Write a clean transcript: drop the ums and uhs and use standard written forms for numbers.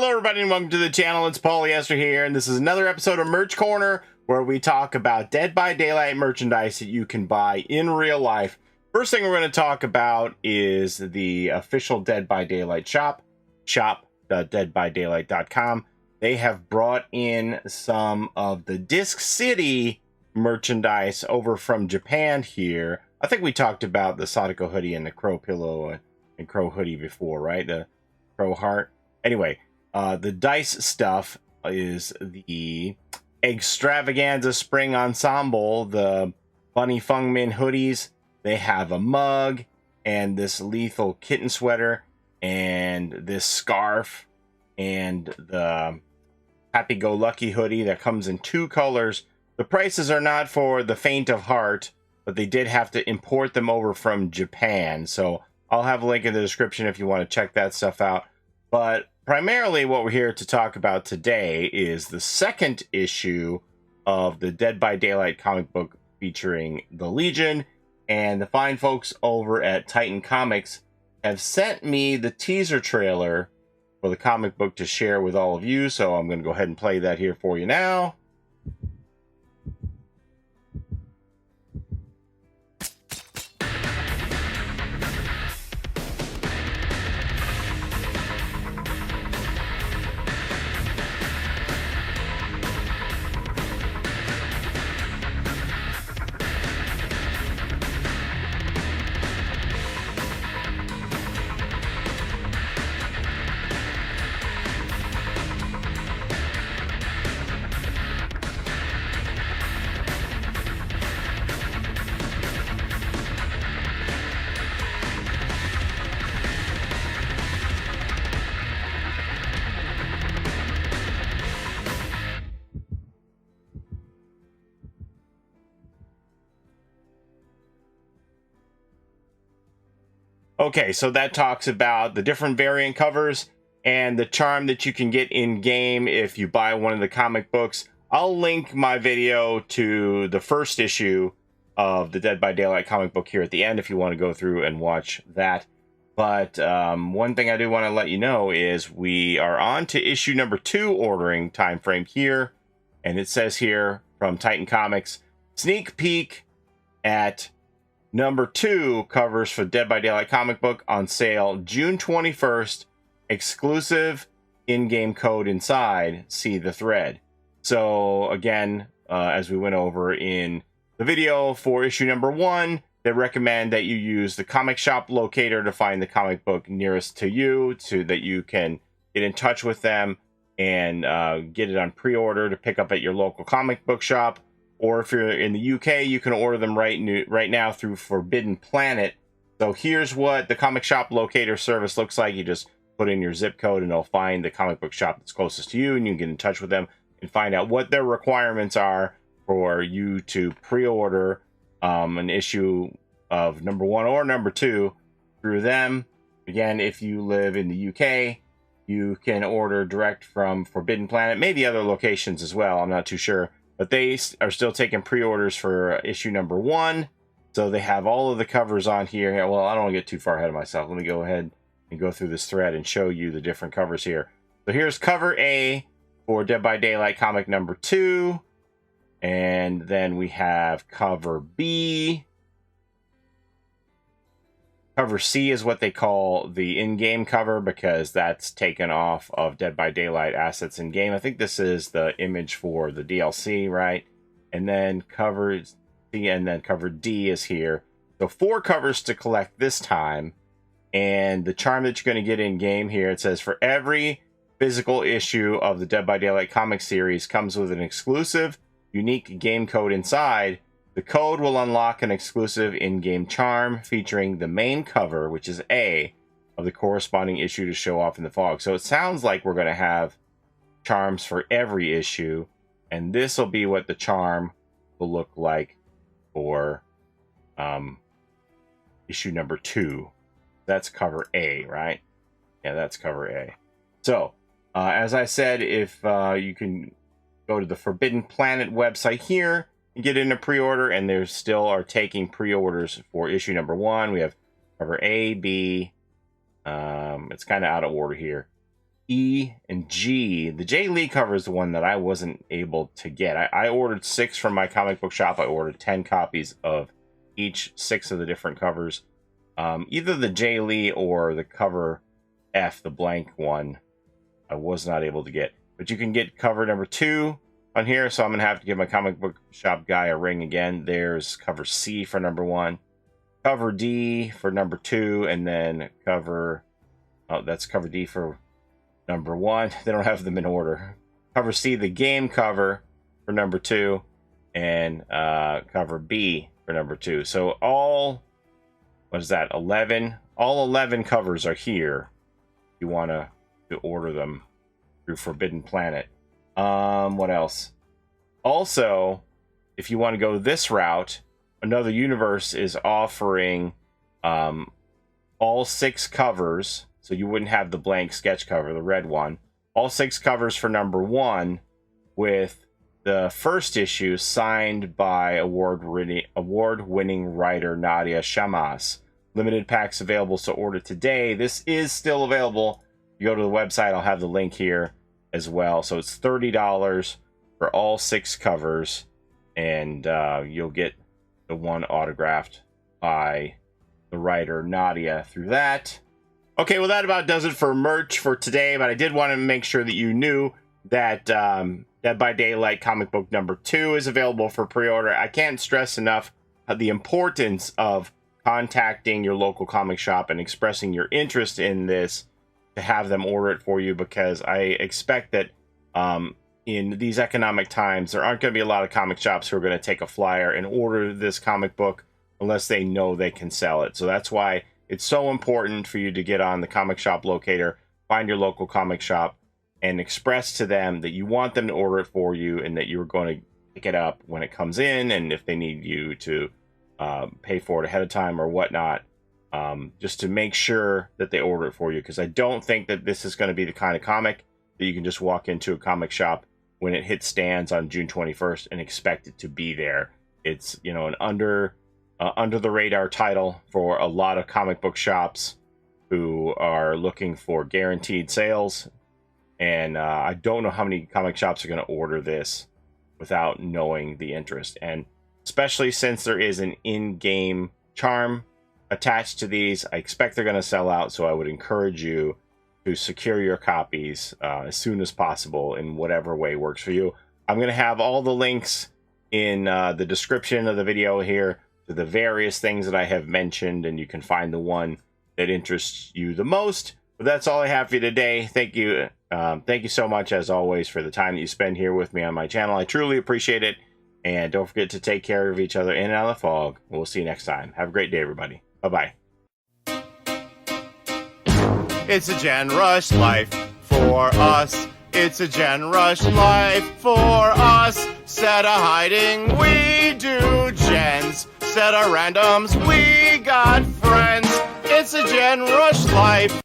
Hello everybody and welcome to the channel. It's Polyester here, and this is another episode of Merch Corner where we talk about Dead by Daylight merchandise that you can buy in real life. First thing we're going to talk about is the official Dead by Daylight shop, shop.deadbydaylight.com. They have brought in some of the Disc City merchandise over from Japan here. I think we talked about the Sadako hoodie and the Crow pillow and Crow hoodie before, right? The Crow heart. Anyway, the dice stuff is the Extravaganza Spring Ensemble, the Bunny Fungmin hoodies. They have a mug and this Lethal Kitten sweater and this scarf and the Happy Go Lucky hoodie that comes in 2 colors. The prices are not for the faint of heart, but they did have to import them over from Japan. So I'll have a link in the description if you want to check that stuff out. But primarily what we're here to talk about today is the second issue of the Dead by Daylight comic book featuring the Legion. And the fine folks over at Titan Comics have sent me the teaser trailer for the comic book to share with all of you. So I'm going to go ahead and play that here for you now. Okay, so that talks about the different variant covers and the charm that you can get in game if you buy one of the comic books. I'll link my video to the first issue of the Dead by Daylight comic book here at the end if you want to go through and watch that. But one thing I do want to let you know is we are on to issue number 2 ordering time frame here. And it says here from Titan Comics, sneak peek at number 2 covers for Dead by Daylight comic book on sale June 21st. Exclusive in-game code inside. See the thread. So again, as we went over in the video for issue number 1, they recommend that you use the comic shop locator to find the comic book nearest to you so that you can get in touch with them and get it on pre-order to pick up at your local comic book shop. Or if you're in the UK, you can order them right now through Forbidden Planet. So here's what the comic shop locator service looks like. You just put in your zip code and it'll find the comic book shop that's closest to you, and you can get in touch with them and find out what their requirements are for you to pre-order an issue of number 1 or number 2 through them. Again, if you live in the UK, you can order direct from Forbidden Planet, maybe other locations as well. I'm not too sure. But they are still taking pre-orders for issue number 1. So they have all of the covers on here. Well, I don't want to get too far ahead of myself. Let me go ahead and go through this thread and show you the different covers here. So here's cover A for Dead by Daylight comic number 2. And then we have cover B. Cover C is what they call the in-game cover because that's taken off of Dead by Daylight assets in-game. I think this is the image for the DLC, right? And then cover C and then cover D is here. So 4 covers to collect this time. And the charm that you're going to get in-game here, it says for every physical issue of the Dead by Daylight comic series comes with an exclusive, unique game code inside. The code will unlock an exclusive in-game charm featuring the main cover, which is A, of the corresponding issue to show off in the fog. So it sounds like we're going to have charms for every issue, and this will be what the charm will look like for issue number 2. That's cover A, right? Yeah, that's cover A. So, as I said, if you can go to the Forbidden Planet website here, you get in a pre-order, and they still are taking pre-orders for issue number 1. We have cover A, B. It's kind of out of order here. E, and G. The Jay Lee cover is the one that I wasn't able to get. I ordered 6 from my comic book shop. I ordered 10 copies of each 6 of the different covers. Either the Jay Lee or the cover F, the blank one, I was not able to get. But you can get cover number 2 on here, so I'm going to have to give my comic book shop guy a ring again. There's cover C for number 1, cover D for number 2, and then cover... Oh, that's cover D for number 1. They don't have them in order. Cover C, the game cover for number 2, and cover B for number 2. So all, what is that, 11? All 11 covers are here. If you want to order them through Forbidden Planet. What else? Also, if you want to go this route, Another Universe is offering all 6 covers. So you wouldn't have the blank sketch cover, the red one. All 6 covers for number 1, with the first issue signed by award-winning writer Nadia Shammas. Limited packs available, so order today. This is still available. You go to the website, I'll have the link here as well. So it's $30 for all 6 covers, and you'll get the one autographed by the writer Nadia through that. Okay, well, that about does it for merch for today, but I did want to make sure that you knew that Dead by Daylight comic book number 2 is available for pre-order. I can't stress enough the importance of contacting your local comic shop and expressing your interest in this to have them order it for you, because I expect that in these economic times, there aren't going to be a lot of comic shops who are going to take a flyer and order this comic book unless they know they can sell it. So that's why it's so important for you to get on the comic shop locator, find your local comic shop, and express to them that you want them to order it for you and that you're going to pick it up when it comes in, and if they need you to pay for it ahead of time or whatnot, just to make sure that they order it for you. Because I don't think that this is going to be the kind of comic that you can just walk into a comic shop when it hits stands on June 21st and expect it to be there. It's, you know, an under the radar title for a lot of comic book shops who are looking for guaranteed sales, and I don't know how many comic shops are going to order this without knowing the interest, and especially since there is an in-game charm attached to these, I expect they're going to sell out. So I would encourage you to secure your copies as soon as possible in whatever way works for you. I'm going to have all the links in the description of the video here to the various things that I have mentioned, and you can find the one that interests you the most. But that's all I have for you today. Thank you. Thank you so much, as always, for the time that you spend here with me on my channel. I truly appreciate it. And don't forget to take care of each other in and out of the fog. We'll see you next time. Have a great day, everybody. Bye-bye. It's a Gen Rush life for us. It's a Gen Rush life for us. Set a hiding, we do gens. Set a randoms, we got friends. It's a Gen Rush life